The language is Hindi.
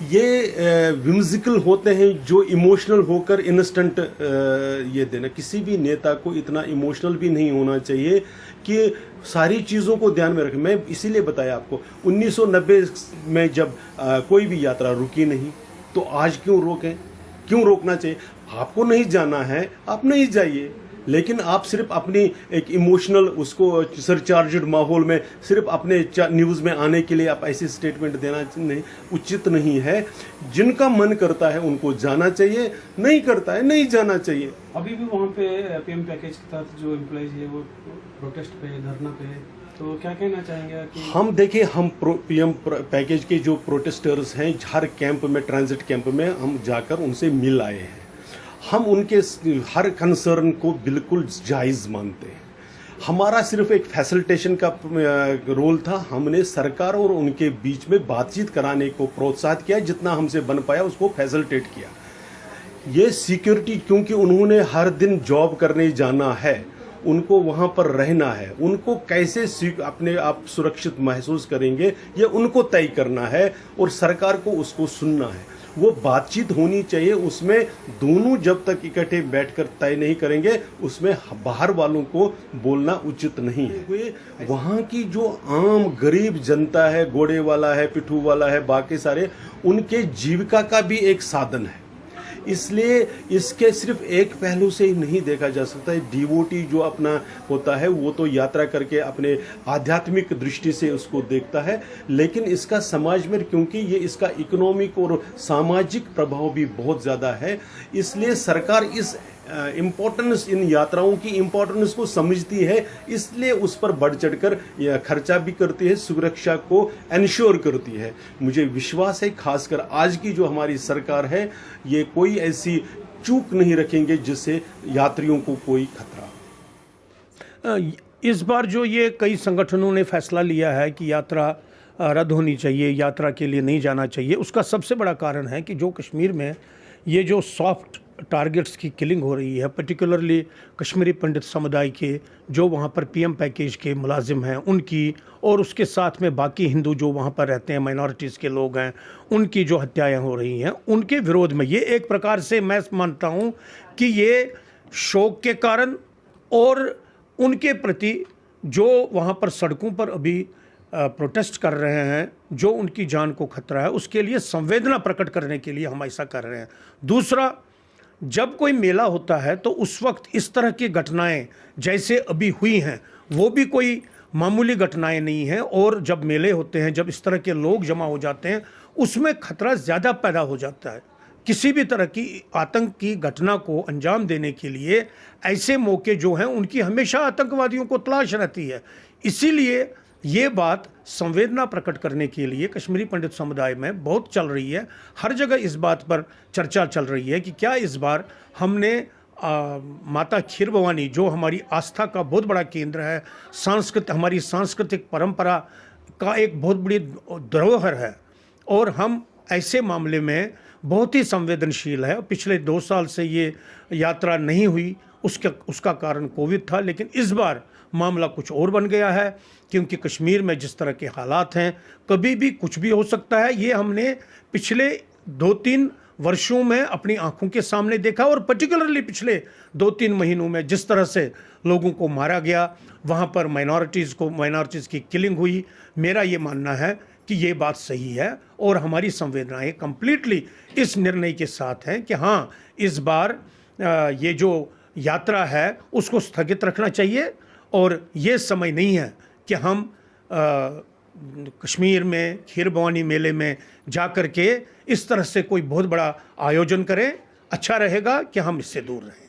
ये विम्सिकल होते हैं जो इमोशनल होकर इंस्टेंट ये देना। किसी भी नेता को इतना इमोशनल भी नहीं होना चाहिए कि सारी चीज़ों को ध्यान में रखें। मैं इसीलिए बताया आपको 1990 में जब कोई भी यात्रा रुकी नहीं, तो आज क्यों रोकें, क्यों रोकना चाहिए? आपको नहीं जाना है आप नहीं जाइए, लेकिन आप सिर्फ अपनी एक इमोशनल उसको सरचार्जड माहौल में सिर्फ अपने न्यूज़ में आने के लिए आप ऐसे स्टेटमेंट देना नहीं उचित नहीं है। जिनका मन करता है उनको जाना चाहिए, नहीं करता है नहीं जाना चाहिए। अभी भी वहाँ पे पीएम पैकेज के तहत जो एम्प्लॉइज है वो प्रोटेस्ट पे, धरना पे, तो क्या कहना चाहेंगे कि हम देखिए, हम पीएम पैकेज के जो प्रोटेस्टर्स हैं हर कैंप में, ट्रांजिट कैंप में हम जाकर उनसे मिल आए हैं। हम उनके हर कंसर्न को बिल्कुल जायज़ मानते हैं। हमारा सिर्फ एक फैसिलिटेशन का रोल था। हमने सरकार और उनके बीच में बातचीत कराने को प्रोत्साहित किया, जितना हमसे बन पाया उसको फैसिलिटेट किया। ये सिक्योरिटी, क्योंकि उन्होंने हर दिन जॉब करने जाना है, उनको वहाँ पर रहना है, उनको कैसे अपने आप सुरक्षित महसूस करेंगे ये उनको तय करना है और सरकार को उसको सुनना है। वो बातचीत होनी चाहिए, उसमें दोनों जब तक इकट्ठे बैठकर तय नहीं करेंगे उसमें बाहर वालों को बोलना उचित नहीं है। वहाँ की जो आम गरीब जनता है, घोड़े वाला है, पिट्ठू वाला है, बाकी सारे, उनके जीविका का भी एक साधन है। इसलिए इसके सिर्फ एक पहलू से ही नहीं देखा जा सकता है। डिवोटी जो अपना होता है वो तो यात्रा करके अपने आध्यात्मिक दृष्टि से उसको देखता है, लेकिन इसका समाज में, क्योंकि ये इसका इकोनॉमिक और सामाजिक प्रभाव भी बहुत ज़्यादा है, इसलिए सरकार इस इम्पोर्टेंस, इन यात्राओं की इम्पोर्टेंस को समझती है, इसलिए उस पर बढ़ चढ़कर खर्चा भी करती है, सुरक्षा को एंश्योर करती है। मुझे विश्वास है खासकर आज की जो हमारी सरकार है, ये कोई ऐसी चूक नहीं रखेंगे जिससे यात्रियों को कोई खतरा। इस बार जो ये कई संगठनों ने फैसला लिया है कि यात्रा रद्द होनी चाहिए, यात्रा के लिए नहीं जाना चाहिए, उसका सबसे बड़ा कारण है कि जो कश्मीर में ये जो सॉफ्ट टारगेट्स की किलिंग हो रही है, पर्टिकुलरली कश्मीरी पंडित समुदाय के जो वहाँ पर पीएम पैकेज के मुलाजिम हैं उनकी, और उसके साथ में बाकी हिंदू जो वहाँ पर रहते हैं, माइनॉरिटीज़ के लोग हैं, उनकी जो हत्याएं हो रही हैं, उनके विरोध में ये एक प्रकार से मैं मानता हूँ कि ये शोक के कारण और उनके प्रति जो वहाँ पर सड़कों पर अभी प्रोटेस्ट कर रहे हैं, जो उनकी जान को खतरा है, उसके लिए संवेदना प्रकट करने के लिए हम ऐसा कर रहे हैं। दूसरा, जब कोई मेला होता है तो उस वक्त इस तरह की घटनाएं जैसे अभी हुई हैं वो भी कोई मामूली घटनाएं नहीं हैं, और जब मेले होते हैं, जब इस तरह के लोग जमा हो जाते हैं, उसमें खतरा ज़्यादा पैदा हो जाता है। किसी भी तरह की आतंक की घटना को अंजाम देने के लिए ऐसे मौके जो हैं उनकी हमेशा आतंकवादियों को तलाश रहती है। इसीलिए ये बात संवेदना प्रकट करने के लिए कश्मीरी पंडित समुदाय में बहुत चल रही है। हर जगह इस बात पर चर्चा चल रही है कि क्या इस बार हमने माता खीर भवानी, जो हमारी आस्था का बहुत बड़ा केंद्र है, हमारी सांस्कृतिक परंपरा का एक बहुत बड़ी धरोहर है, और हम ऐसे मामले में बहुत ही संवेदनशील है। पिछले 2 साल से ये यात्रा नहीं हुई, उसका कारण कोविड था, लेकिन इस बार मामला कुछ और बन गया है, क्योंकि कश्मीर में जिस तरह के हालात हैं, कभी भी कुछ भी हो सकता है। ये हमने पिछले 2-3 वर्षों में अपनी आंखों के सामने देखा, और पर्टिकुलरली पिछले 2-3 महीनों में जिस तरह से लोगों को मारा गया, वहाँ पर माइनॉरिटीज़ की किलिंग हुई। मेरा ये मानना है कि ये बात सही है, और हमारी संवेदनाएं कंप्लीटली इस निर्णय के साथ हैं कि हाँ, इस बार ये जो यात्रा है उसको स्थगित रखना चाहिए, और ये समय नहीं है कि हम कश्मीर में खीर भवानी मेले में जा कर के इस तरह से कोई बहुत बड़ा आयोजन करें। अच्छा रहेगा कि हम इससे दूर रहें।